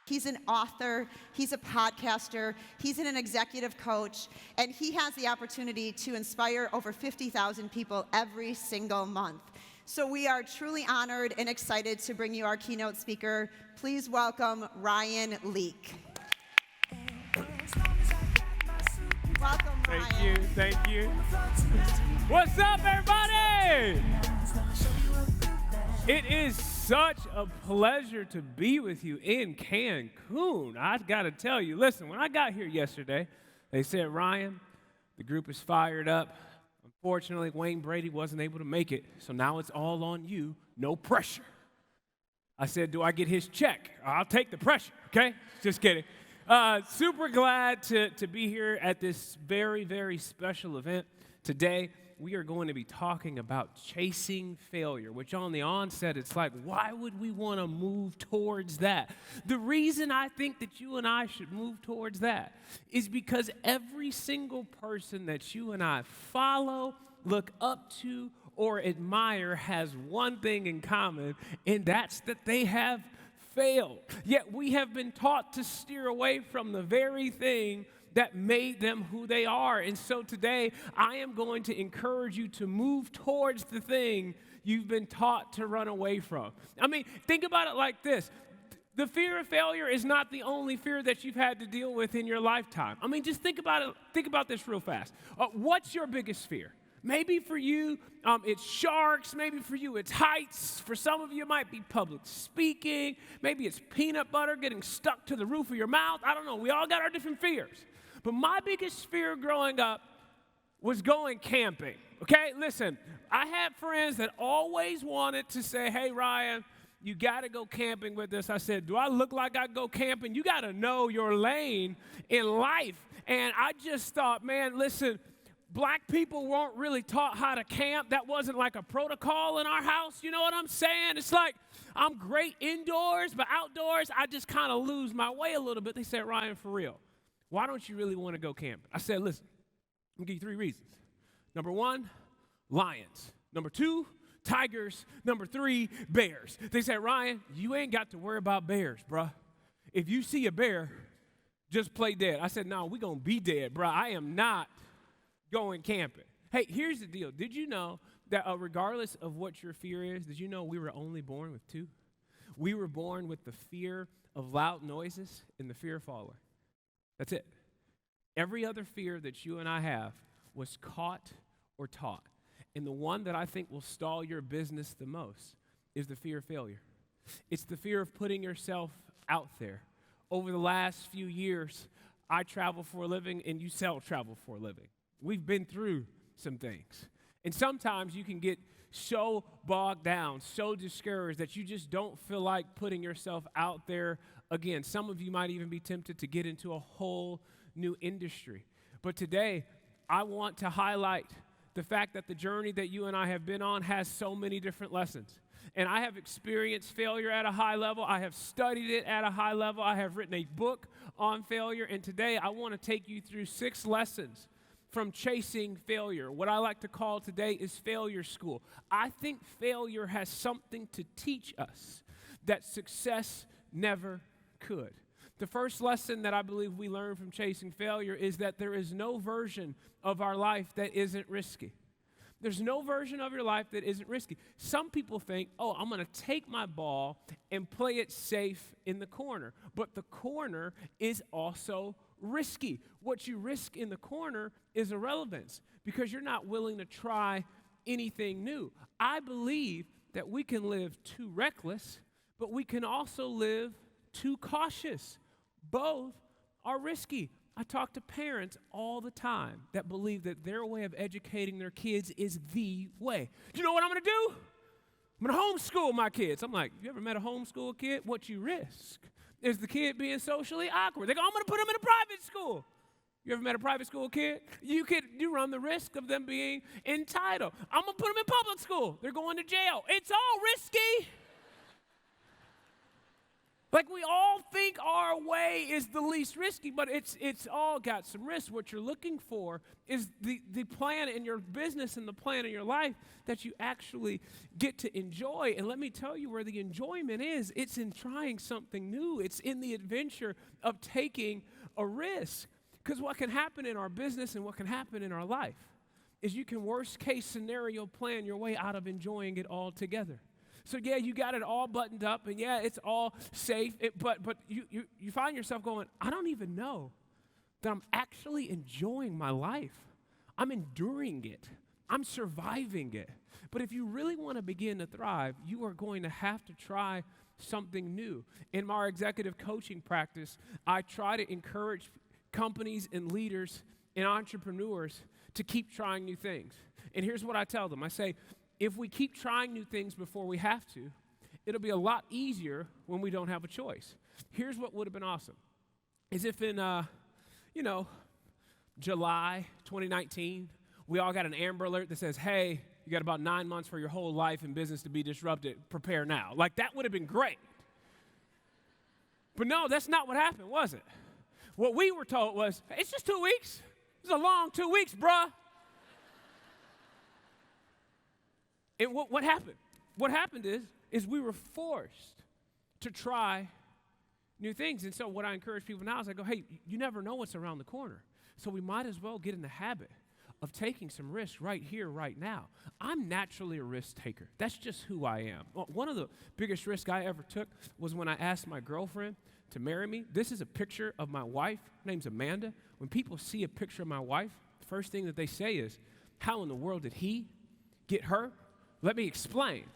He's an author, he's a podcaster, he's an executive coach, and he has the opportunity to inspire over 50,000 people every single month. So we are truly honored and excited to bring you our keynote speaker. Please welcome Ryan Leak. Welcome, Ryan. Thank you. What's up, everybody? It is such a pleasure to be with you in Cancun. I got to tell you, listen, when I got here yesterday, they said, Ryan, the group is fired up. Unfortunately, Wayne Brady wasn't able to make it, so now it's all on you, no pressure. I said, do I get his check? I'll take the pressure, okay? Just kidding. Super glad to be here at this very, very special event. Today, we are going to be talking about chasing failure, which on the onset, it's like, why would we want to move towards that? The reason I think that you and I should move towards that is because every single person that you and I follow, look up to, or admire has one thing in common, and that's that they have failed. Yet we have been taught to steer away from the very thing that made them who they are. And so today, I am going to encourage you to move towards the thing you've been taught to run away from. I mean, think about it like this. The fear of failure is not the only fear that you've had to deal with in your lifetime. I mean, just think about it. Think about this real fast. What's your biggest fear? Maybe for you, it's sharks. Maybe for you, it's heights. For some of you, it might be public speaking. Maybe it's peanut butter getting stuck to the roof of your mouth. I don't know. We all got our different fears. But my biggest fear growing up was going camping, okay? Listen, I had friends that always wanted to say, hey, Ryan, you got to go camping with us. I said, do I look like I go camping? You got to know your lane in life. And I just thought, man, listen, black people weren't really taught how to camp. That wasn't like a protocol in our house. You know what I'm saying? It's like I'm great indoors, but outdoors, I just kind of lose my way a little bit. They said, Ryan, for real, why don't you really want to go camping? I said, listen, I'm going to give you 3 reasons. Number 1, lions. Number 2, tigers. Number 3, bears. They said, Ryan, you ain't got to worry about bears, bruh. If you see a bear, just play dead. I said, no, we're going to be dead, bruh. I am not going camping. Hey, here's the deal. Did you know that regardless of what your fear is, did you know we were only born with 2? We were born with the fear of loud noises and the fear of falling. That's it. Every other fear that you and I have was caught or taught. And the one that I think will stall your business the most is the fear of failure. It's the fear of putting yourself out there. Over the last few years, I travel for a living and you travel for a living. We've been through some things. And sometimes you can get so bogged down, so discouraged that you just don't feel like putting yourself out there again. Some of you might even be tempted to get into a whole new industry. But today, I want to highlight the fact that the journey that you and I have been on has so many different lessons. And I have experienced failure at a high level. I have studied it at a high level. I have written a book on failure. And today, I want to take you through 6 lessons from chasing failure. What I like to call today is failure school. I think failure has something to teach us that success never could. The first lesson that I believe we learn from chasing failure is that there is no version of our life that isn't risky. There's no version of your life that isn't risky. Some people think, oh, I'm going to take my ball and play it safe in the corner. But the corner is also risky. What you risk in the corner is irrelevance because you're not willing to try anything new. I believe that we can live too reckless, but we can also live too cautious. Both are risky. I talk to parents all the time that believe that their way of educating their kids is the way. You know what I'm going to do? I'm going to homeschool my kids. I'm like, you ever met a homeschool kid? What you risk is the kid being socially awkward. They go, I'm going to put them in a private school. You ever met a private school kid? You run the risk of them being entitled. I'm going to put them in public school. They're going to jail. It's all risky. Like we all think our way is the least risky, but it's all got some risks. What you're looking for is the plan in your business and the plan in your life that you actually get to enjoy. And let me tell you where the enjoyment is. It's in trying something new. It's in the adventure of taking a risk. Because what can happen in our business and what can happen in our life is you can worst case scenario plan your way out of enjoying it all together. So yeah, you got it all buttoned up, and yeah, it's all safe, but you find yourself going, I don't even know that I'm actually enjoying my life. I'm enduring it. I'm surviving it. But if you really want to begin to thrive, you are going to have to try something new. In my executive coaching practice, I try to encourage companies and leaders and entrepreneurs to keep trying new things. And here's what I tell them. I say, if we keep trying new things before we have to, it'll be a lot easier when we don't have a choice. Here's what would have been awesome, is if in, July 2019, we all got an Amber Alert that says, hey, you got about 9 months for your whole life and business to be disrupted. Prepare now. Like, that would have been great. But no, that's not what happened, was it? What we were told was, hey, it's just 2 weeks. It's a long 2 weeks, bruh. And what happened? What happened is we were forced to try new things. And so what I encourage people now is I go, hey, you never know what's around the corner. So we might as well get in the habit of taking some risks right here, right now. I'm naturally a risk taker. That's just who I am. One of the biggest risks I ever took was when I asked my girlfriend to marry me. This is a picture of my wife. Her name's Amanda. When people see a picture of my wife, the first thing that they say is, how in the world did he get her? Let me explain.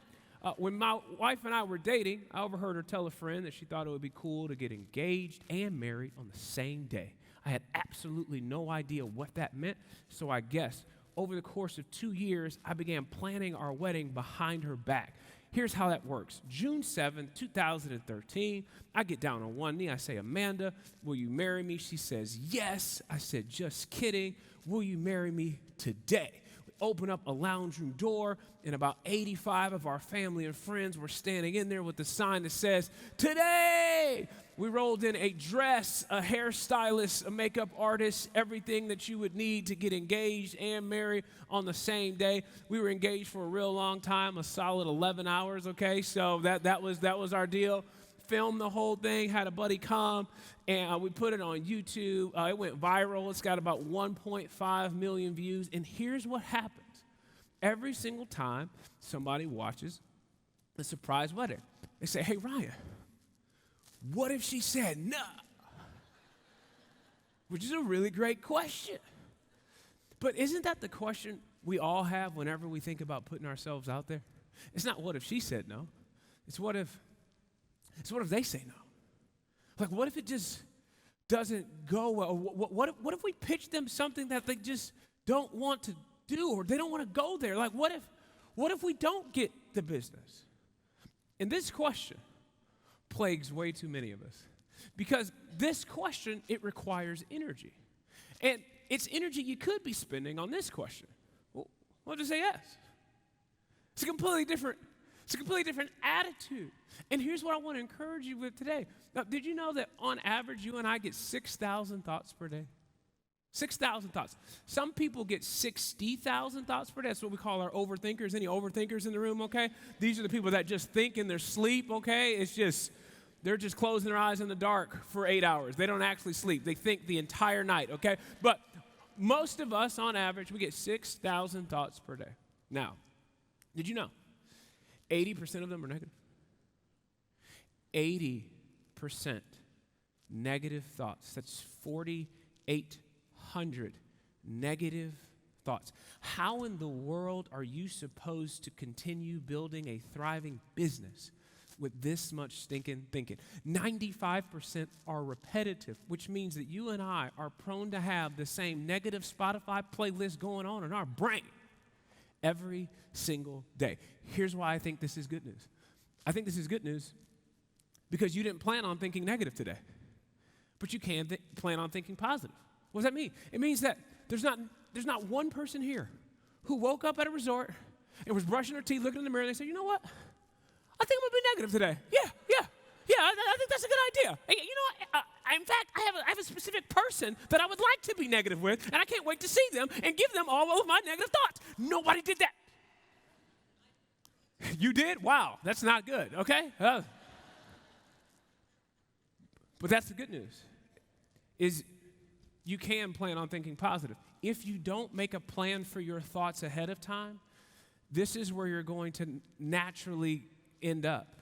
When my wife and I were dating, I overheard her tell a friend that she thought it would be cool to get engaged and married on the same day. I had absolutely no idea what that meant, so I guessed. Over the course of 2 years, I began planning our wedding behind her back. Here's how that works. June 7th, 2013, I get down on one knee. I say, Amanda, will you marry me? She says, yes. I said, just kidding. Will you marry me today? Open up a lounge room door, and about 85 of our family and friends were standing in there with the sign that says, today! We rolled in a dress, a hairstylist, a makeup artist, everything that you would need to get engaged and married on the same day. We were engaged for a real long time, a solid 11 hours, okay? So that was our deal. Filmed the whole thing, had a buddy come, and we put it on YouTube. It went viral. It's got about 1.5 million views. And here's what happens. Every single time somebody watches a surprise wedding, they say, hey, Ryan, what if she said no? Which is a really great question. But isn't that the question we all have whenever we think about putting ourselves out there? It's not what if she said no. It's what if they say no? Like, what if it just doesn't go well? What if we pitch them something that they just don't want to do, or they don't want to go there? Like, what if we don't get the business? And this question plagues way too many of us, because this question, it requires energy. And it's energy you could be spending on this question. Well, just say yes. It's a completely different attitude. And here's what I want to encourage you with today. Now, did you know that on average, you and I get 6,000 thoughts per day? 6,000 thoughts. Some people get 60,000 thoughts per day. That's what we call our overthinkers. Any overthinkers in the room, okay? These are the people that just think in their sleep, okay? They're just closing their eyes in the dark for 8 hours. They don't actually sleep. They think the entire night, okay? But most of us, on average, we get 6,000 thoughts per day. Now, did you know 80% of them are negative? 80% negative thoughts. That's 4,800 negative thoughts. How in the world are you supposed to continue building a thriving business with this much stinking thinking? 95% are repetitive, which means that you and I are prone to have the same negative Spotify playlist going on in our brain every single day. Here's why I think this is good news. I think this is good news because you didn't plan on thinking negative today, but you can plan on thinking positive. What does that mean? It means that there's not one person here who woke up at a resort and was brushing their teeth, looking in the mirror, and they said, you know what? I think I'm going to be negative today. Yeah. Yeah, I think that's a good idea. Hey, you know what? In fact, I have a specific person that I would like to be negative with, and I can't wait to see them and give them all of my negative thoughts. Nobody did that. You did? Wow, that's not good, okay? But that's the good news, is you can plan on thinking positive. If you don't make a plan for your thoughts ahead of time, this is where you're going to naturally end up,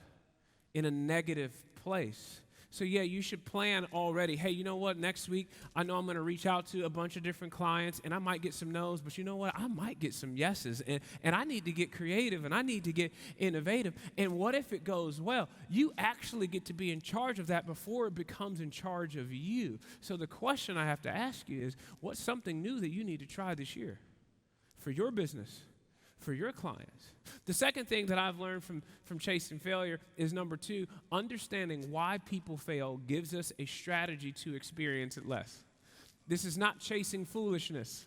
in a negative place. So yeah, you should plan already. Hey, you know what? Next week, I know I'm going to reach out to a bunch of different clients, and I might get some no's, but you know what? I might get some yeses, and I need to get creative, and I need to get innovative. And what if it goes well? You actually get to be in charge of that before it becomes in charge of you. So the question I have to ask you is, what's something new that you need to try this year for your business, for your clients? The second thing that I've learned from chasing failure is, number 2, understanding why people fail gives us a strategy to experience it less. This is not chasing foolishness.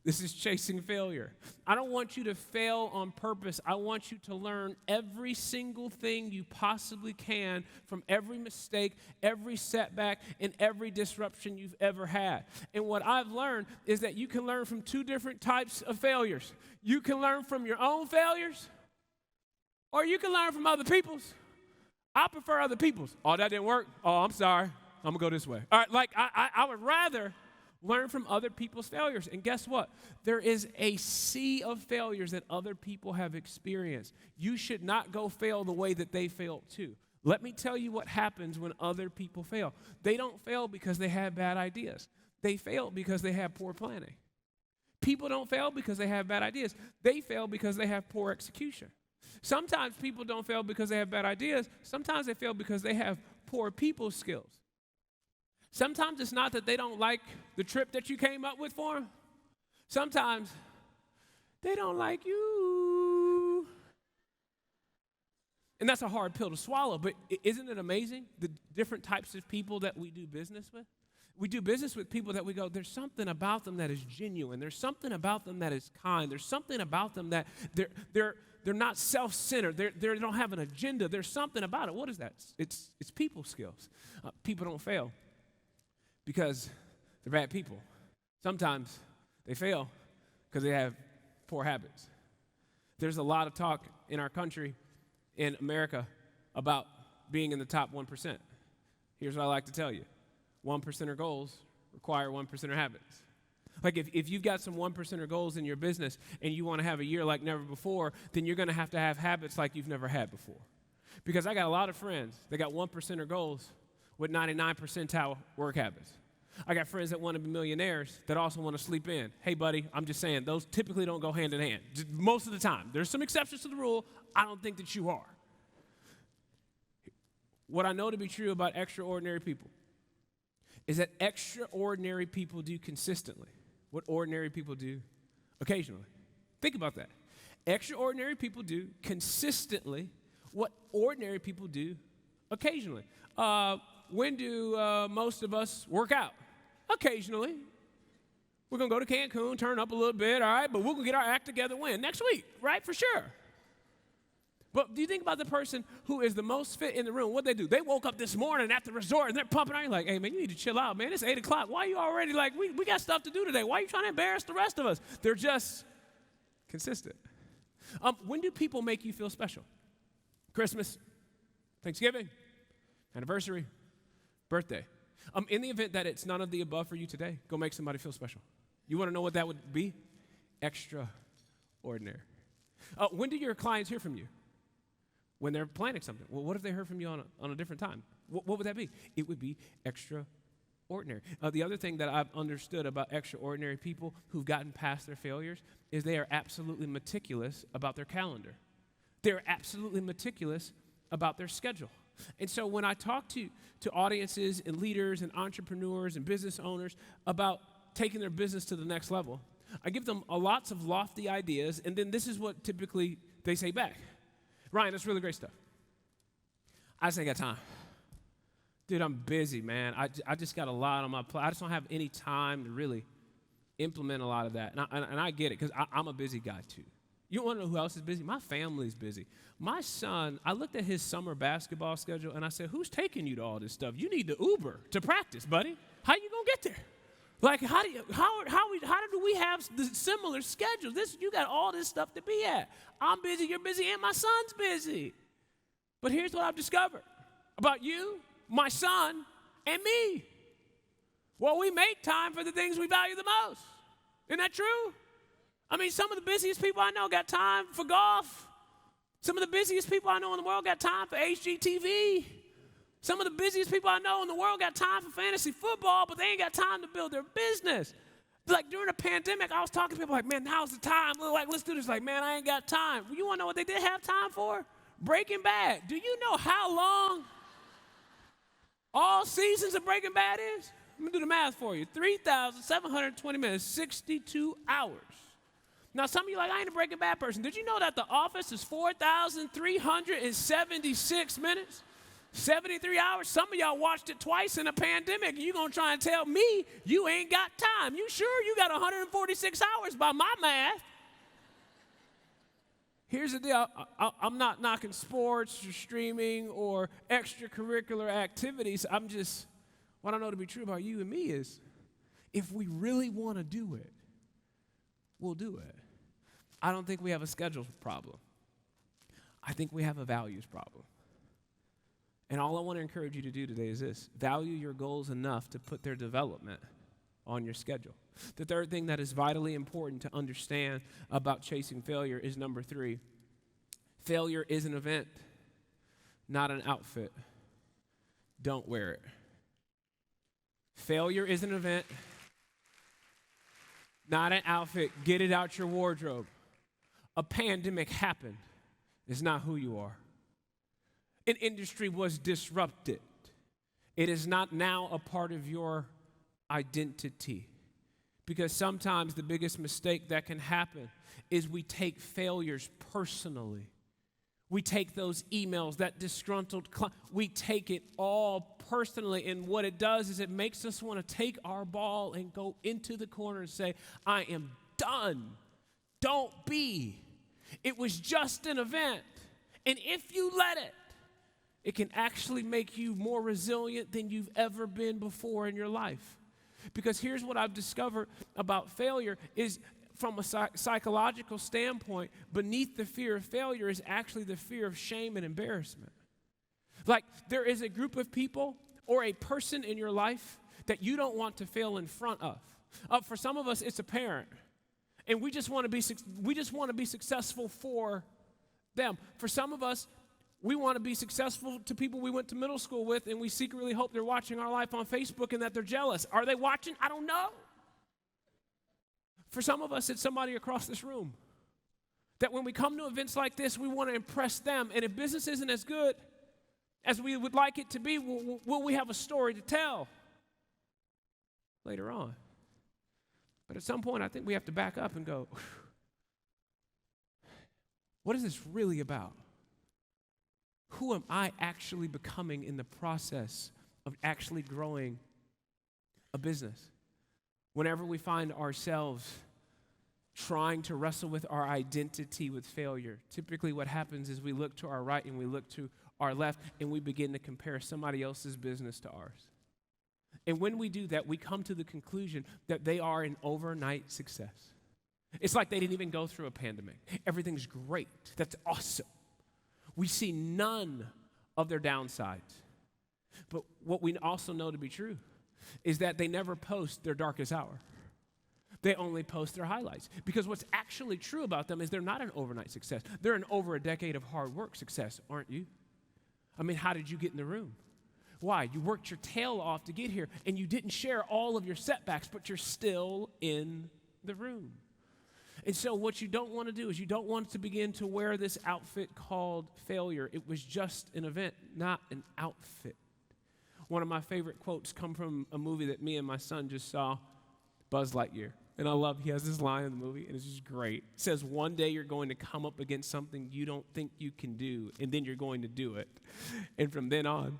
This is chasing failure. I don't want you to fail on purpose. I want you to learn every single thing you possibly can from every mistake, every setback, and every disruption you've ever had. And what I've learned is that you can learn from 2 different types of failures. You can learn from your own failures, or you can learn from other people's. I prefer other people's. Oh, that didn't work? Oh, I'm sorry. I'm going to go this way. All right, like I would rather learn from other people's failures. And guess what? There is a sea of failures that other people have experienced. You should not go fail the way that they failed too. Let me tell you what happens when other people fail. They don't fail because they had bad ideas. They fail because they have poor planning. People don't fail because they have bad ideas. They fail because they have poor execution. Sometimes people don't fail because they have bad ideas. Sometimes they fail because they have poor people skills. Sometimes it's not that they don't like the trip that you came up with for them. Sometimes they don't like you. And that's a hard pill to swallow, but isn't it amazing the different types of people that we do business with? We do business with people that we go, there's something about them that is genuine. There's something about them that is kind. There's something about them that they're not self-centered. They don't have an agenda. There's something about it. What is that? It's people skills. People don't fail because they're bad people. Sometimes they fail because they have poor habits. There's a lot of talk in our country, in America, about being in the top 1%. Here's what I like to tell you. 1%er goals require 1%er habits. Like if you've got some 1%er goals in your business and you want to have a year like never before, then you're going to have habits like you've never had before. Because I got a lot of friends that got 1%er goals with 99 percentile work habits. I got friends that want to be millionaires that also want to sleep in. Hey, buddy, I'm just saying, those typically don't go hand in hand. Just most of the time. There's some exceptions to the rule. I don't think that you are. What I know to be true about extraordinary people is that extraordinary people do consistently what ordinary people do occasionally. Think about that. Extraordinary people do consistently what ordinary people do occasionally. When do most of us work out? Occasionally. We're going to go to Cancun, turn up a little bit, all right, but we're going to get our act together when? Next week, right? For sure. But do you think about the person who is the most fit in the room? What'd they do? They woke up this morning at the resort and they're pumping out. You're like, hey, man, you need to chill out, man. It's 8 o'clock. Why are you already like, we got stuff to do today. Why are you trying to embarrass the rest of us? They're just consistent. When do people make you feel special? Christmas, Thanksgiving, anniversary, birthday. In the event that it's none of the above for you today, go make somebody feel special. You want to know what that would be? Extraordinary. When do your clients hear from you? When they're planning something. Well, what if they heard from you on a different time? What would that be? It would be extraordinary. The other thing that I've understood about extraordinary people who've gotten past their failures is they are absolutely meticulous about their calendar. They're absolutely meticulous about their schedule. And so when I talk to audiences and leaders and entrepreneurs and business owners about taking their business to the next level, I give them lots of lofty ideas, and then this is what typically they say back. Ryan, that's really great stuff. I just ain't got time. Dude, I'm busy, man. I just got a lot on my plate. I just don't have any time to really implement a lot of that. And I get it, because I'm a busy guy too. You want to know who else is busy? My family's busy. My son, I looked at his summer basketball schedule, and I said, who's taking you to all this stuff? You need to Uber to practice, buddy. How you going to get there? Like, how do we have the similar schedules? You got all this stuff to be at. I'm busy, you're busy, and my son's busy. But here's what I've discovered about you, my son, and me. Well, we make time for the things we value the most. Isn't that true? I mean, some of the busiest people I know got time for golf. Some of the busiest people I know in the world got time for HGTV. Some of the busiest people I know in the world got time for fantasy football, but they ain't got time to build their business. Like during the pandemic, I was talking to people like, man, now's the time. Like, let's do this. Like, man, I ain't got time. Well, you want to know what they did have time for? Breaking Bad. Do you know how long all seasons of Breaking Bad is? Let me do the math for you. 3,720 minutes, 62 hours. Now, some of you are like, I ain't a Breaking Bad person. Did you know that The Office is 4,376 minutes? 73 hours. Some of y'all watched it twice in a pandemic, and you're going to try and tell me you ain't got time. You sure you got 146 hours by my math? Here's the deal. I'm not knocking sports or streaming or extracurricular activities. What I know to be true about you and me is if we really want to do it, we'll do it. I don't think we have a schedule problem. I think we have a values problem. And all I want to encourage you to do today is this: value your goals enough to put their development on your schedule. The third thing that is vitally important to understand about chasing failure is number 3. Failure is an event, not an outfit. Don't wear it. Failure is an event, not an outfit. Get it out your wardrobe. A pandemic happened. It's not who you are. An industry was disrupted. It is not now a part of your identity. Because sometimes the biggest mistake that can happen is we take failures personally. We take those emails, that disgruntled client, we take it all personally. And what it does is it makes us want to take our ball and go into the corner and say, I am done. Don't be. It was just an event. And if you let it, it can actually make you more resilient than you've ever been before in your life. Because here's what I've discovered about failure is from a psychological standpoint, beneath the fear of failure is actually the fear of shame and embarrassment. Like there is a group of people or a person in your life that you don't want to fail in front of. For some of us, it's a parent. And we just want to be successful for them. For some of us, we want to be successful to people we went to middle school with, and we secretly hope they're watching our life on Facebook and that they're jealous. Are they watching? I don't know. For some of us, it's somebody across this room. That when we come to events like this, we want to impress them. And if business isn't as good as we would like it to be, will we have a story to tell later on? But at some point, I think we have to back up and go, what is this really about? Who am I actually becoming in the process of actually growing a business? Whenever we find ourselves trying to wrestle with our identity with failure, typically what happens is we look to our right and we look to our left and we begin to compare somebody else's business to ours. And when we do that, we come to the conclusion that they are an overnight success. It's like they didn't even go through a pandemic. Everything's great. That's awesome. We see none of their downsides. But what we also know to be true is that they never post their darkest hour. They only post their highlights. Because what's actually true about them is they're not an overnight success. They're an over a decade of hard work success, aren't you? I mean, how did you get in the room? Why? You worked your tail off to get here, and you didn't share all of your setbacks, but you're still in the room. And so what you don't want to do is you don't want to begin to wear this outfit called failure. It was just an event, not an outfit. One of my favorite quotes come from a movie that me and my son just saw, Buzz Lightyear. And he has this line in the movie, and it's just great. It says, one day you're going to come up against something you don't think you can do, and then you're going to do it. And from then on,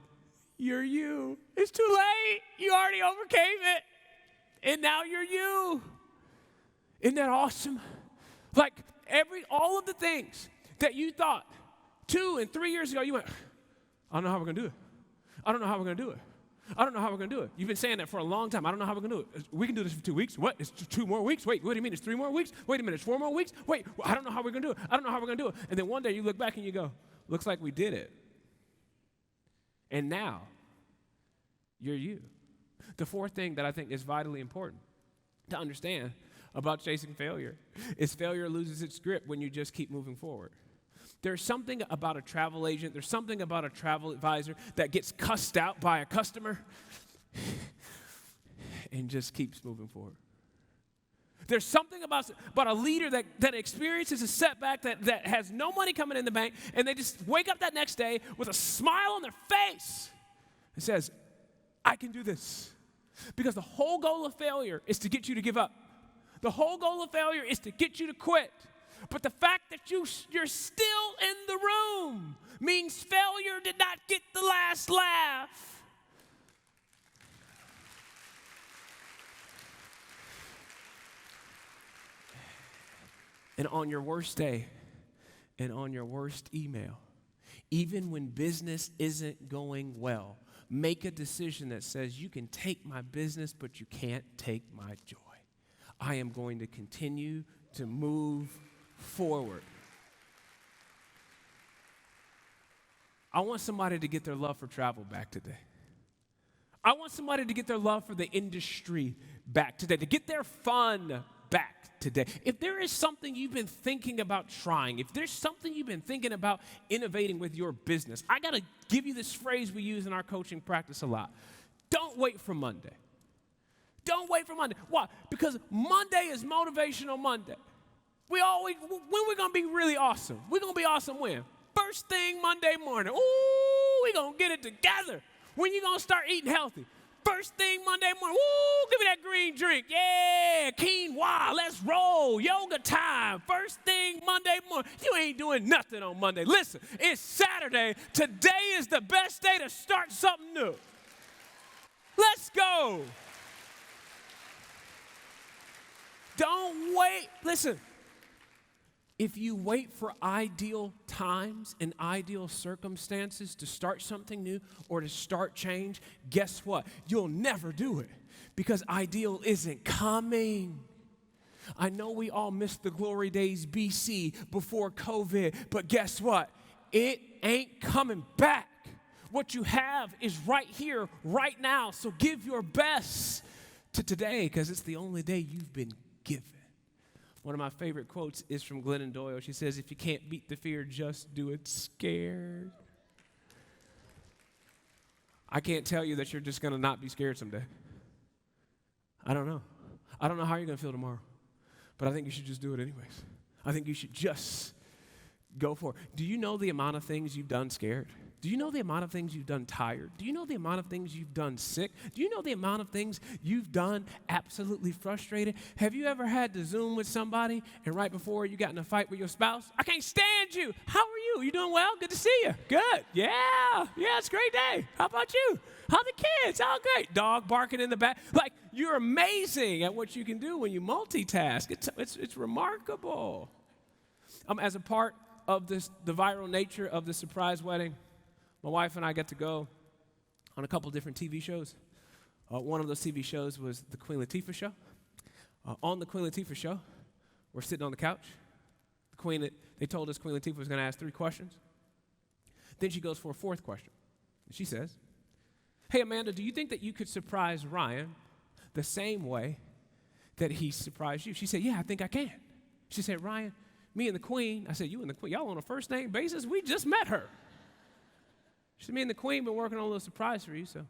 you're you. It's too late. You already overcame it. And now you're you. Isn't that awesome? Like, all of the things that you thought 2 and 3 years ago, you went, I don't know how we're going to do it. I don't know how we're going to do it. I don't know how we're going to do it. You've been saying that for a long time. I don't know how we're going to do it. We can do this for 2 weeks. What? It's 2 more weeks? Wait, what do you mean? It's 3 more weeks? Wait a minute, it's 4 more weeks? Wait, I don't know how we're going to do it. I don't know how we're going to do it. And then one day you look back and you go, looks like we did it. And now, you're you. The fourth thing that I think is vitally important to understand about chasing failure is failure loses its grip when you just keep moving forward. There's something about a travel agent, there's something about a travel advisor that gets cussed out by a customer and just keeps moving forward. There's something about a leader that experiences a setback that has no money coming in the bank, and they just wake up that next day with a smile on their face and says, I can do this. Because the whole goal of failure is to get you to give up. The whole goal of failure is to get you to quit. But the fact that you're still in the room means failure did not get the last laugh. And on your worst day and on your worst email, even when business isn't going well, make a decision that says you can take my business, but you can't take my joy. I am going to continue to move forward. I want somebody to get their love for travel back today. I want somebody to get their love for the industry back today, to get their fun back today. If there is something you've been thinking about trying, if there's something you've been thinking about innovating with your business, I got to give you this phrase we use in our coaching practice a lot. Don't wait for Monday. Don't wait for Monday. Why? Because Monday is Motivational Monday. When we're going to be really awesome? We're going to be awesome when? First thing Monday morning. Ooh, we're going to get it together. When you going to start eating healthy? First thing Monday morning. Ooh, give me that green drink. Yeah, quinoa, let's roll. Yoga time. First thing Monday morning. You ain't doing nothing on Monday. Listen, it's Saturday. Today is the best day to start something new. Let's go. Don't wait. Listen. If you wait for ideal times and ideal circumstances to start something new or to start change, guess what? You'll never do it because ideal isn't coming. I know we all missed the glory days BC before COVID, but guess what? It ain't coming back. What you have is right here, right now. So give your best to today because it's the only day you've been given. One of my favorite quotes is from Glennon Doyle. She says, if you can't beat the fear, just do it scared. I can't tell you that you're just going to not be scared someday. I don't know. I don't know how you're going to feel tomorrow. But I think you should just do it anyways. I think you should just go for it. Do you know the amount of things you've done scared? Do you know the amount of things you've done tired? Do you know the amount of things you've done sick? Do you know the amount of things you've done absolutely frustrated? Have you ever had to Zoom with somebody and right before you got in a fight with your spouse? I can't stand you. How are you? You doing well? Good to see you. Good. Yeah, it's a great day. How about you? How the kids? All great. Dog barking in the back. Like, you're amazing at what you can do when you multitask. It's remarkable. As a part of the viral nature of the surprise wedding, my wife and I got to go on a couple different TV shows. One of those TV shows was the Queen Latifah show. On the Queen Latifah show, we're sitting on the couch. They told us Queen Latifah was going to ask 3 questions. Then she goes for a 4th question. She says, hey, Amanda, do you think that you could surprise Ryan the same way that he surprised you? She said, yeah, I think I can. She said, Ryan, me and the Queen. I said, you and the Queen, y'all on a first name basis? We just met her. She said, me and the Queen been working on a little surprise for you, so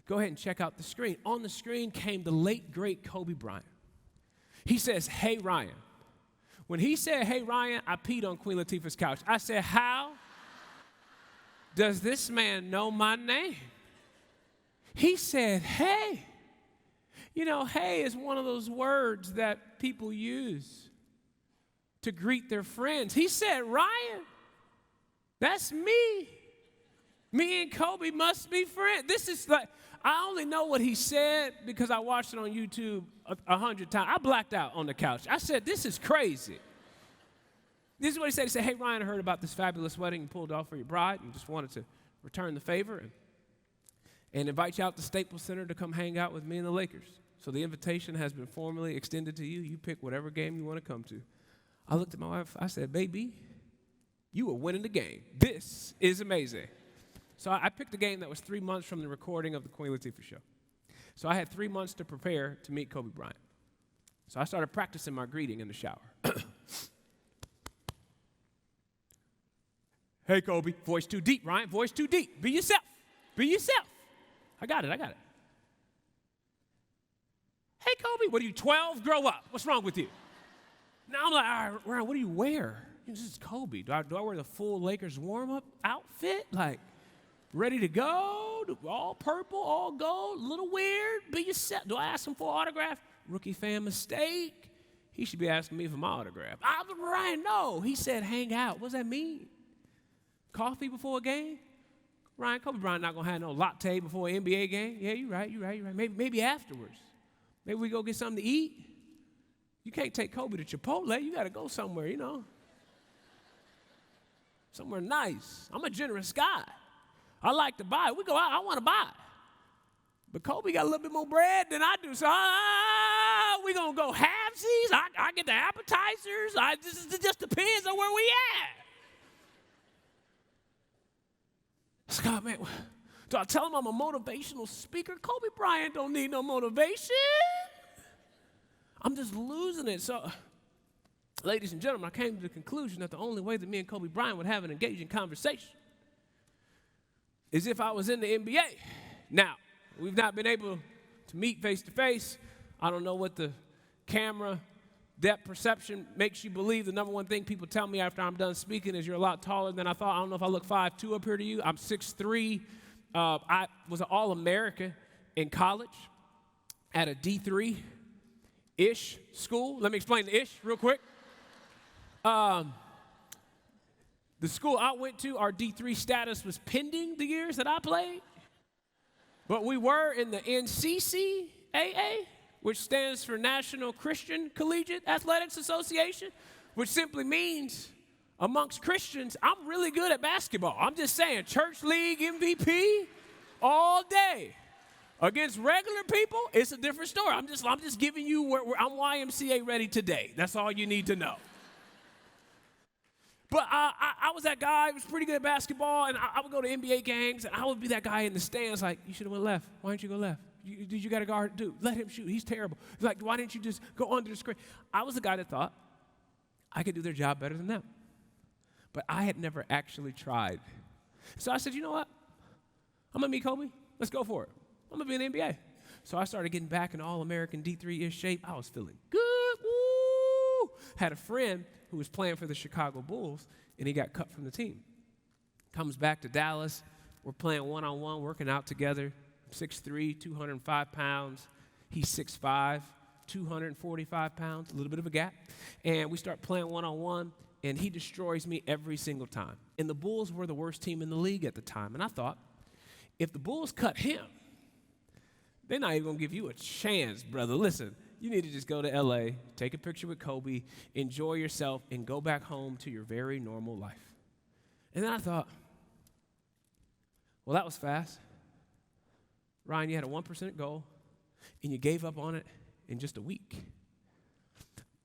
go ahead and check out the screen. On the screen came the late, great Kobe Bryant. He says, hey, Ryan. When he said, hey, Ryan, I peed on Queen Latifah's couch. I said, how does this man know my name? He said, hey. You know, hey is one of those words that people use to greet their friends. He said, Ryan, that's me. Me and Kobe must be friends. This is like, I only know what he said because I watched it on YouTube 100 times. I blacked out on the couch. I said, this is crazy. This is what he said. He said, hey, Ryan, I heard about this fabulous wedding you pulled off for your bride and just wanted to return the favor and invite you out to Staples Center to come hang out with me and the Lakers. So the invitation has been formally extended to you. You pick whatever game you want to come to. I looked at my wife. I said, baby, you are winning the game. This is amazing. So I picked a game that was 3 months from the recording of the Queen Latifah show. So I had 3 months to prepare to meet Kobe Bryant. So I started practicing my greeting in the shower. Hey, Kobe. Voice too deep, Ryan. Voice too deep. Be yourself. Be yourself. I got it. Hey, Kobe. What are you, 12? Grow up. What's wrong with you? Now I'm like, all right, Ryan, what do you wear? This is Kobe. Do I wear the full Lakers warm-up outfit? Like, ready to go? All purple, all gold, a little weird. Be yourself. Do I ask him for an autograph? Rookie fan mistake. He should be asking me for my autograph. Ryan, no. He said hang out. What does that mean? Coffee before a game? Ryan, Kobe Bryant not going to have no latte before an NBA game. Yeah, you're right. Maybe afterwards. Maybe we go get something to eat. You can't take Kobe to Chipotle. You got to go somewhere, somewhere nice. I'm a generous guy. I like to buy. We go out, I want to buy. But Kobe got a little bit more bread than I do, so we going to go halvesies. I get the appetizers. It just depends on where we at. Scott, man, do I tell him I'm a motivational speaker? Kobe Bryant don't need no motivation. I'm just losing it. So, ladies and gentlemen, I came to the conclusion that the only way that me and Kobe Bryant would have an engaging conversation is if I was in the NBA. Now, we've not been able to meet face to face. I don't know what the camera depth perception makes you believe. The number one thing people tell me after I'm done speaking is you're a lot taller than I thought. I don't know if I look 5'2" up here to you. I'm 6'3". I was an All-American in college at a D3-ish school. Let me explain the ish real quick. The school I went to, our D3 status was pending the years that I played. But we were in the NCCAA, which stands for National Christian Collegiate Athletics Association, which simply means amongst Christians, I'm really good at basketball. I'm just saying, church league MVP all day. Against regular people, it's a different story. I'm just giving you where I'm YMCA ready today. That's all you need to know. But I was that guy who was pretty good at basketball, and I would go to NBA games, and I would be that guy in the stands like, you should have went left. Why didn't you go left? You got to guard, dude. Let him shoot. He's terrible. It's like, why didn't you just go under the screen? I was the guy that thought I could do their job better than them. But I had never actually tried. So I said, you know what? I'm going to meet Kobe. Let's go for it. I'm going to be in the NBA. So I started getting back in All-American D3-ish shape. I was feeling good. Woo! Had a friend who was playing for the Chicago Bulls, and he got cut from the team. Comes back to Dallas. We're playing one-on-one, working out together. 6'3", 205 pounds. He's 6'5", 245 pounds, a little bit of a gap. And we start playing one-on-one, and he destroys me every single time. And the Bulls were the worst team in the league at the time. And I thought, if the Bulls cut him, they're not even going to give you a chance, brother. Listen, you need to just go to L.A., take a picture with Kobe, enjoy yourself, and go back home to your very normal life. And then I thought, well, that was fast. Ryan, you had a 1% goal, and you gave up on it in just a week.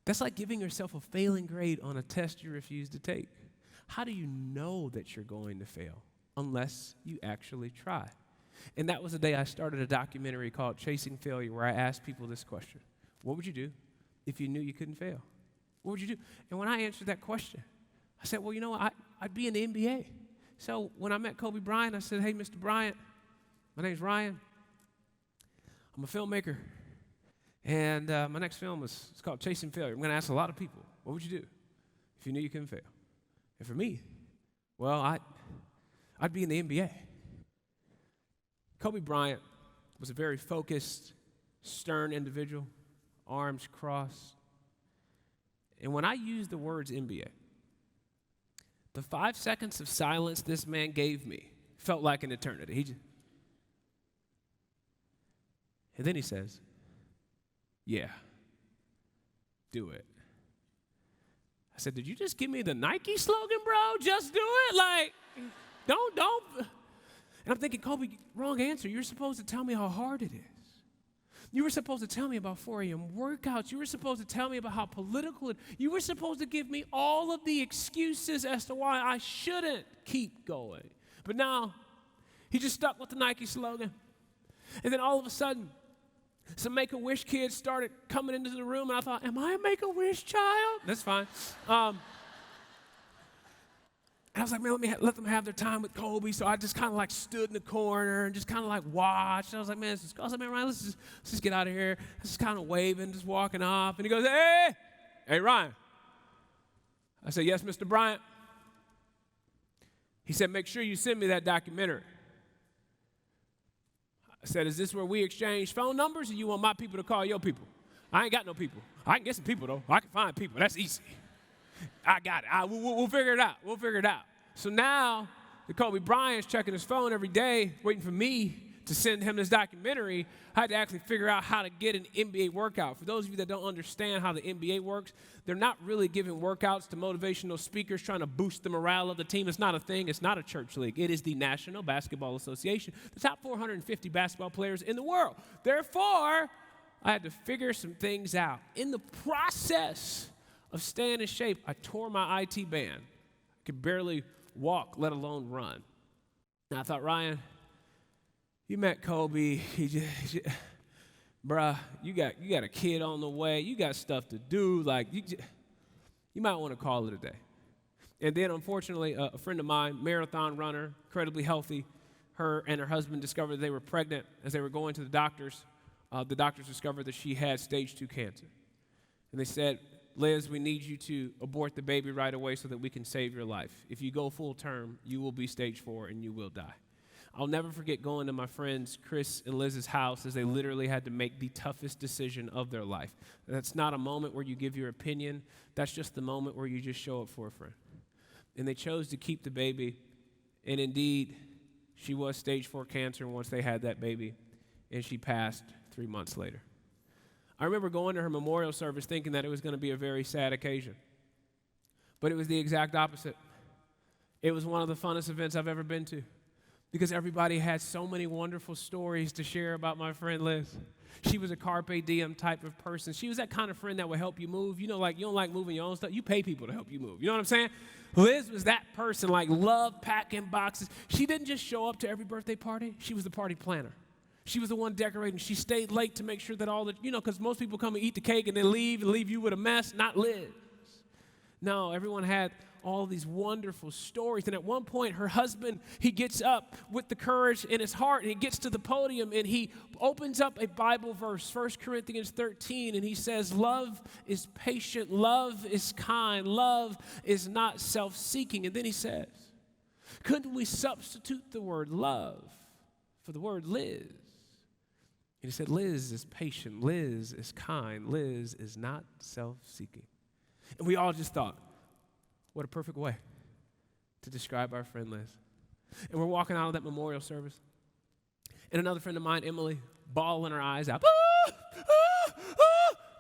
That's like giving yourself a failing grade on a test you refused to take. How do you know that you're going to fail unless you actually try? And that was the day I started a documentary called Chasing Failure, where I asked people this question. What would you do if you knew you couldn't fail? What would you do? And when I answered that question, I said, well, you know what? I'd be in the NBA. So when I met Kobe Bryant, I said, hey, Mr. Bryant, my name's Ryan. I'm a filmmaker, and my next film it's called Chasing Failure. I'm going to ask a lot of people, what would you do if you knew you couldn't fail? And for me, well, I'd be in the NBA. Kobe Bryant was a very focused, stern individual, arms crossed. And when I used the words NBA, the 5 seconds of silence this man gave me felt like an eternity. And then he says, yeah, do it. I said, did you just give me the Nike slogan, bro? Just do it. Like, don't. And I'm thinking, Kobe, wrong answer. You're supposed to tell me how hard it is. You were supposed to tell me about 4 a.m. workouts. You were supposed to tell me about how political it is. You were supposed to give me all of the excuses as to why I shouldn't keep going. But now, he just stuck with the Nike slogan. And then all of a sudden, some Make-A-Wish kids started coming into the room, and I thought, am I a Make-A-Wish child? That's fine. And I was like, man, let them have their time with Kobe. So I just kind of like stood in the corner and just kind of like watched. And I was like, man, Ryan, let's just get out of here. Just kind of waving, just walking off. And he goes, hey, Ryan. I said, yes, Mr. Bryant. He said, make sure you send me that documentary. I said, is this where we exchange phone numbers or you want my people to call your people? I ain't got no people. I can get some people, though. I can find people. That's easy. I got it. We'll figure it out. We'll figure it out. So now, the Kobe Bryant's checking his phone every day, waiting for me to send him this documentary. I had to actually figure out how to get an NBA workout. For those of you that don't understand how the NBA works, they're not really giving workouts to motivational speakers trying to boost the morale of the team. It's not a thing. It's not a church league. It is the National Basketball Association, the top 450 basketball players in the world. Therefore, I had to figure some things out. In the process of staying in shape, I tore my IT band. I could barely walk, let alone run. And I thought, Ryan, you met Kobe. Bruh, you got a kid on the way. You got stuff to do. Like, you might want to call it a day. And then, unfortunately, a friend of mine, marathon runner, incredibly healthy, her and her husband discovered they were pregnant. As they were going to the doctors discovered that she had stage 2 cancer. And they said, Liz, we need you to abort the baby right away so that we can save your life. If you go full term, you will be stage 4 and you will die. I'll never forget going to my friends Chris and Liz's house as they literally had to make the toughest decision of their life. That's not a moment where you give your opinion. That's just the moment where you just show up for a friend. And they chose to keep the baby. And indeed, she was stage 4 cancer once they had that baby. And she passed 3 months later. I remember going to her memorial service thinking that it was going to be a very sad occasion. But it was the exact opposite. It was one of the funnest events I've ever been to because everybody had so many wonderful stories to share about my friend Liz. She was a carpe diem type of person. She was that kind of friend that would help you move. You know, like you don't like moving your own stuff. You pay people to help you move. You know what I'm saying? Liz was that person, like loved packing boxes. She didn't just show up to every birthday party. She was the party planner. She was the one decorating. She stayed late to make sure that all the, because most people come and eat the cake and then leave you with a mess, not Liz. No, everyone had all these wonderful stories. And at one point, her husband, he gets up with the courage in his heart, and he gets to the podium, and he opens up a Bible verse, 1 Corinthians 13, and he says, love is patient, love is kind, love is not self-seeking. And then he says, couldn't we substitute the word love for the word Liz? And he said, Liz is patient, Liz is kind, Liz is not self-seeking. And we all just thought, what a perfect way to describe our friend Liz. And we're walking out of that memorial service. And another friend of mine, Emily, bawling her eyes out.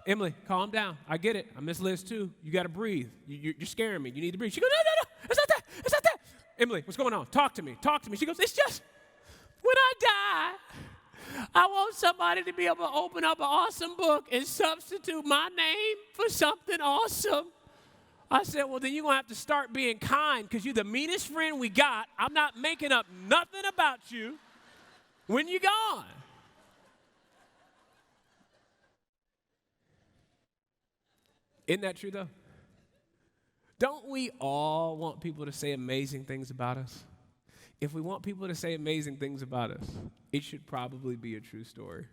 Emily, calm down. I get it. I miss Liz too. You got to breathe. You're scaring me. You need to breathe. She goes, no, it's not that. It's not that. Emily, what's going on? Talk to me. She goes, it's just when I die, I want somebody to be able to open up an awesome book and substitute my name for something awesome. I said, well, then you're going to have to start being kind because you're the meanest friend we got. I'm not making up nothing about you when you're gone. Isn't that true, though? Don't we all want people to say amazing things about us? If we want people to say amazing things about us, it should probably be a true story.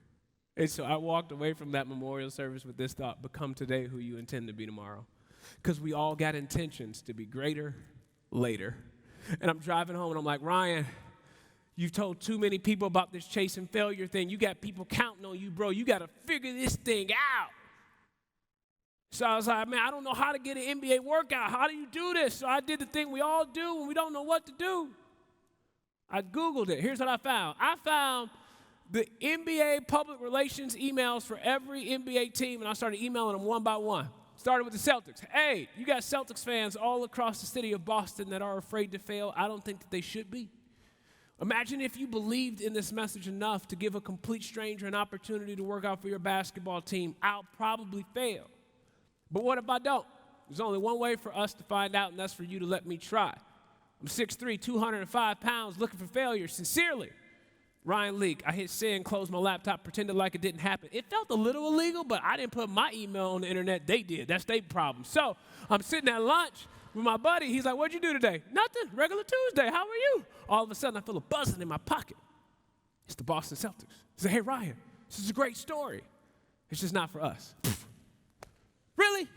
And so I walked away from that memorial service with this thought: become today who you intend to be tomorrow. Because we all got intentions to be greater later. And I'm driving home and I'm like, Ryan, you've told too many people about this chasing failure thing. You got people counting on you, bro. You got to figure this thing out. So I was like, man, I don't know how to get an NBA workout. How do you do this? So I did the thing we all do when we don't know what to do. I Googled it. Here's what I found. I found the NBA public relations emails for every NBA team, and I started emailing them one by one. Started with the Celtics. Hey, you got Celtics fans all across the city of Boston that are afraid to fail. I don't think that they should be. Imagine if you believed in this message enough to give a complete stranger an opportunity to work out for your basketball team. I'll probably fail. But what if I don't? There's only one way for us to find out, and that's for you to let me try. I'm 6'3", 205 pounds, looking for failure. Sincerely, Ryan Leak. I hit send, closed my laptop, pretended like it didn't happen. It felt a little illegal, but I didn't put my email on the internet. They did. That's their problem. So I'm sitting at lunch with my buddy. He's like, what'd you do today? Nothing. Regular Tuesday. How are you? All of a sudden, I feel a buzzing in my pocket. It's the Boston Celtics. I say, hey, Ryan, this is a great story. It's just not for us. Really?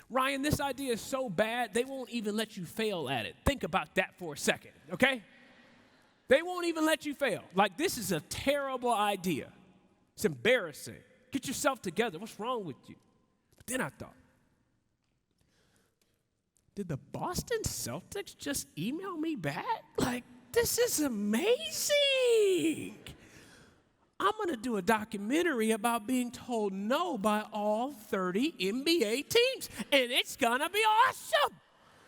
Ryan, this idea is so bad, they won't even let you fail at it. Think about that for a second, okay? They won't even let you fail. Like, this is a terrible idea. It's embarrassing. Get yourself together. What's wrong with you? But then I thought, did the Boston Celtics just email me back? Like, this is amazing. I'm going to do a documentary about being told no by all 30 NBA teams, and it's going to be awesome.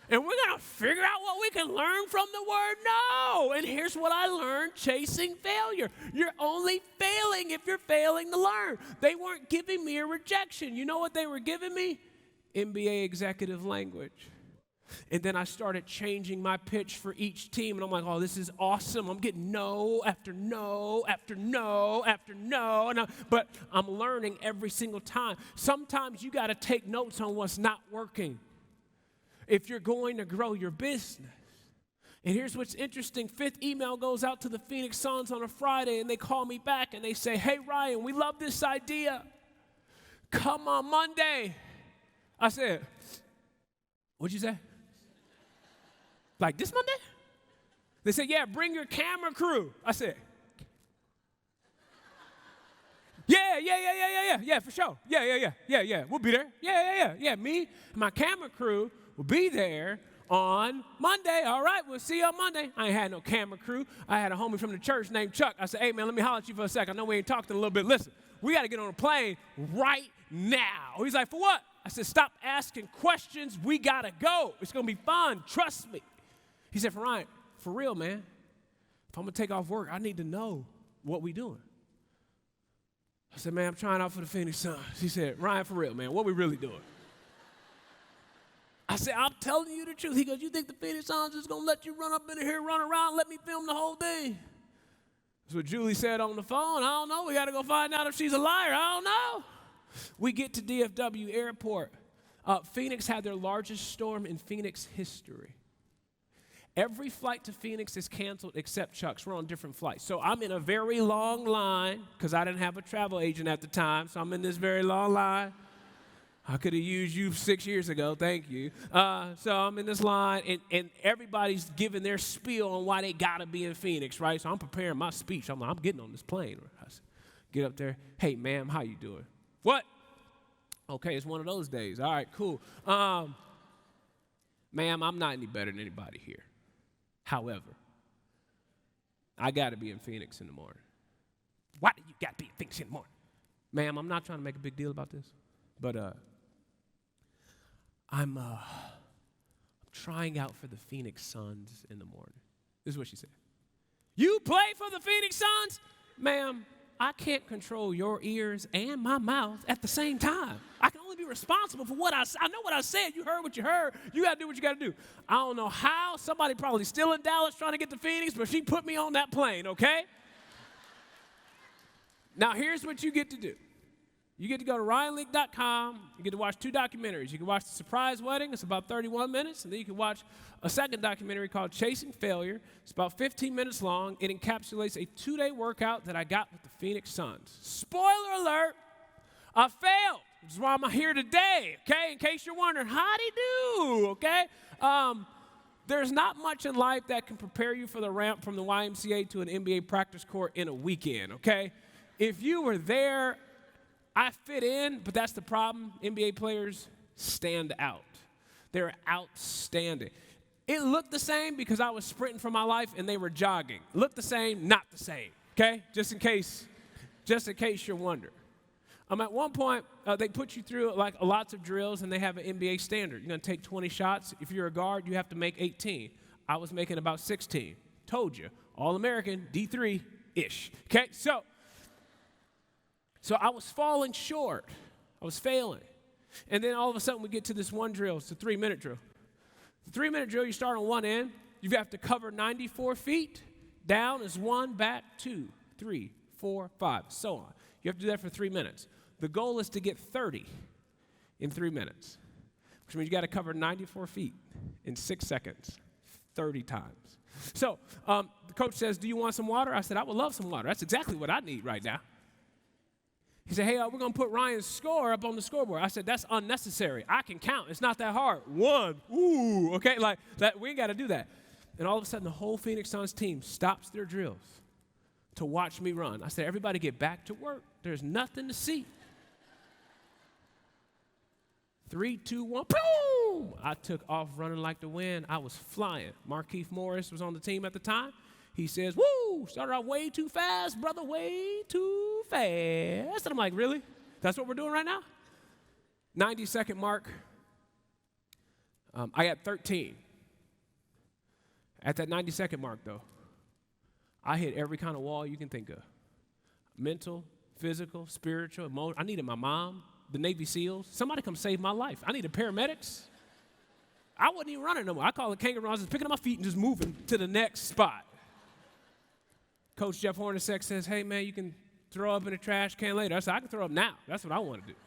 And we're going to figure out what we can learn from the word no. And here's what I learned chasing failure. You're only failing if you're failing to learn. They weren't giving me a rejection. You know what they were giving me? NBA executive language. And then I started changing my pitch for each team. And I'm like, oh, this is awesome. I'm getting no after no after no after no. But I'm learning every single time. Sometimes you got to take notes on what's not working if you're going to grow your business. And here's what's interesting. 5th email goes out to the Phoenix Suns on a Friday, and they call me back, and they say, hey, Ryan, we love this idea. Come on Monday. I said, what'd you say? Like this Monday? They said, yeah, bring your camera crew. I said, yeah, for sure. Yeah, we'll be there. Yeah, me and my camera crew will be there on Monday. All right, we'll see you on Monday. I ain't had no camera crew. I had a homie from the church named Chuck. I said, hey, man, let me holler at you for a second. I know we ain't talked in a little bit. Listen, we got to get on a plane right now. He's like, for what? I said, stop asking questions. We got to go. It's going to be fun. Trust me. He said, Ryan, for real, man, if I'm going to take off work, I need to know what we doing. I said, man, I'm trying out for the Phoenix Suns. He said, Ryan, for real, man, what we really doing? I said, I'm telling you the truth. He goes, you think the Phoenix Suns is going to let you run up in here, run around, let me film the whole thing? That's what Julie said on the phone. I don't know. We got to go find out if she's a liar. I don't know. We get to DFW Airport. Phoenix had their largest storm in Phoenix history. Every flight to Phoenix is canceled except Chuck's. We're on different flights. So I'm in a very long line because I didn't have a travel agent at the time. So I'm in this very long line. I could have used you 6 years ago. Thank you. So I'm in this line, and everybody's giving their spiel on why they got to be in Phoenix, right? So I'm preparing my speech. I'm like, I'm getting on this plane. I get up there. Hey, ma'am, how you doing? What? Okay, it's one of those days. All right, cool. Ma'am, I'm not any better than anybody here. However, I got to be in Phoenix in the morning. Why do you got to be in Phoenix in the morning? Ma'am, I'm not trying to make a big deal about this, but I'm trying out for the Phoenix Suns in the morning. This is what she said. You play for the Phoenix Suns? Ma'am, I can't control your ears and my mouth at the same time. I can only be responsible for what I said. I know what I said. You heard what you heard. You got to do what you got to do. I don't know how. Somebody probably still in Dallas trying to get to Phoenix, but she put me on that plane, okay? Now, here's what you get to do. You get to go to ryanleak.com. You get to watch 2 documentaries. You can watch The Surprise Wedding. It's about 31 minutes. And then you can watch a second documentary called Chasing Failure. It's about 15 minutes long. It encapsulates a 2-day workout that I got with the Phoenix Suns. Spoiler alert, I failed, which is why I'm here today, okay? In case you're wondering, how'd he do, okay? There's not much in life that can prepare you for the ramp from the YMCA to an NBA practice court in a weekend, okay? If you were there, I fit in, but that's the problem. NBA players stand out. They're outstanding. It looked the same because I was sprinting for my life and they were jogging. Looked the same, not the same, okay? Just in case you're wondering. At one point, they put you through like lots of drills, and they have an NBA standard. You're going to take 20 shots. If you're a guard, you have to make 18. I was making about 16. Told you. All-American, D3-ish. Okay, so I was falling short. I was failing. And then all of a sudden, we get to this one drill. It's a 3-minute drill. The 3-minute drill, you start on one end. You have to cover 94 feet. Down is 1, back 2, 3, 4, 5, so on. You have to do that for 3 minutes. The goal is to get 30 in 3 minutes, which means you got to cover 94 feet in 6 seconds, 30 times. So the coach says, do you want some water? I said, I would love some water. That's exactly what I need right now. He said, hey, we're going to put Ryan's score up on the scoreboard. I said, that's unnecessary. I can count. It's not that hard. 1, ooh, okay, like that. We ain't got to do that. And all of a sudden, the whole Phoenix Suns team stops their drills to watch me run. I said, everybody get back to work. There's nothing to see. 3, 2, 1, boom! I took off running like the wind. I was flying. Markeith Morris was on the team at the time. He says, woo, started out way too fast, brother, way too fast. And I'm like, really? That's what we're doing right now? 90-second mark. I got 13. At that 90-second mark, though, I hit every kind of wall you can think of. Mental, physical, spiritual, emotional. I needed my mom, the Navy SEALs. Somebody come save my life. I needed paramedics. I wasn't even running no more. I call it kangaroo. I was just picking up my feet and just moving to the next spot. Coach Jeff Hornacek says, hey, man, you can throw up in a trash can later. I said, I can throw up now. That's what I want to do.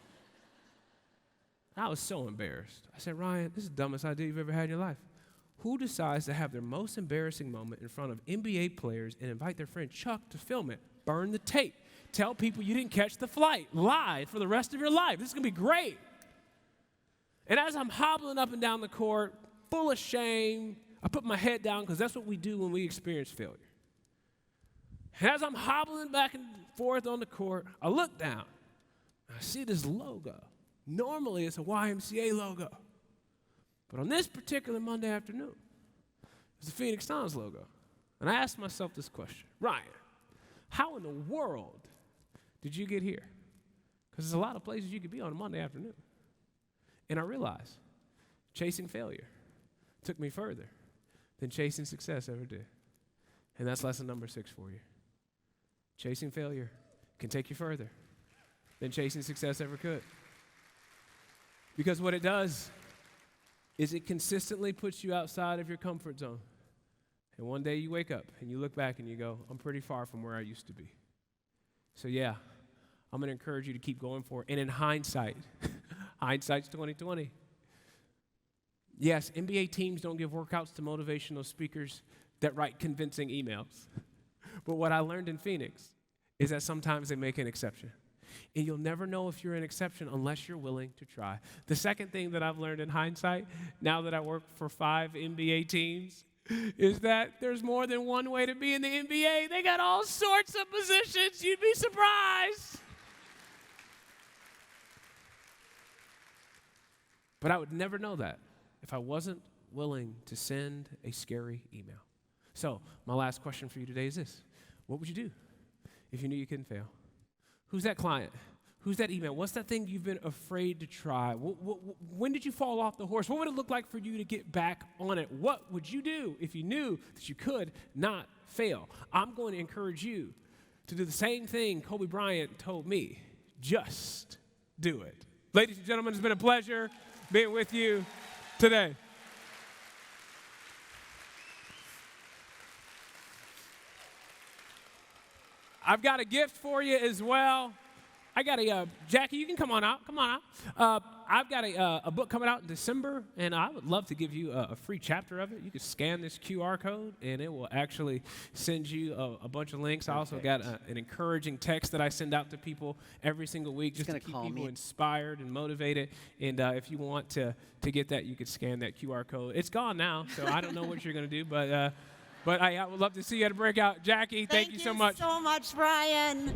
I was so embarrassed. I said, Ryan, this is the dumbest idea you've ever had in your life. Who decides to have their most embarrassing moment in front of NBA players and invite their friend Chuck to film it? Burn the tape. Tell people you didn't catch the flight. Lie for the rest of your life. This is going to be great. And as I'm hobbling up and down the court, full of shame, I put my head down because that's what we do when we experience failure. And as I'm hobbling back and forth on the court, I look down. And I see this logo. Normally, it's a YMCA logo. But on this particular Monday afternoon, it's the Phoenix Suns logo. And I asked myself this question, Ryan, how in the world did you get here? Because there's a lot of places you could be on a Monday afternoon. And I realized chasing failure took me further than chasing success ever did. And that's lesson number 6 for you. Chasing failure can take you further than chasing success ever could. Because what it does is it consistently puts you outside of your comfort zone. And one day you wake up and you look back and you go, I'm pretty far from where I used to be. So yeah, I'm going to encourage you to keep going for it. And in hindsight, hindsight's 2020. Yes, NBA teams don't give workouts to motivational speakers that write convincing emails. But what I learned in Phoenix is that sometimes they make an exception. And you'll never know if you're an exception unless you're willing to try. The second thing that I've learned in hindsight, now that I work for 5 NBA teams, is that there's more than one way to be in the NBA. They got all sorts of positions. You'd be surprised. But I would never know that if I wasn't willing to send a scary email. So my last question for you today is this. What would you do if you knew you couldn't fail? Who's that client? Who's that email? What's that thing you've been afraid to try? When did you fall off the horse? What would it look like for you to get back on it? What would you do if you knew that you could not fail? I'm going to encourage you to do the same thing Kobe Bryant told me. Just do it. Ladies and gentlemen, it's been a pleasure being with you today. I've got a gift for you as well. I got Jackie, you can come on out. I've got a book coming out in December, and I would love to give you a free chapter of it. You can scan this QR code, and it will actually send you a bunch of links. I also got an encouraging text that I send out to people every single week just to keep people inspired and motivated. And if you want to get that, you can scan that QR code. It's gone now, so I don't know what you're going to do, but I would love to see you at a breakout. Jackie, thank you so much. Thank you so much, Brian.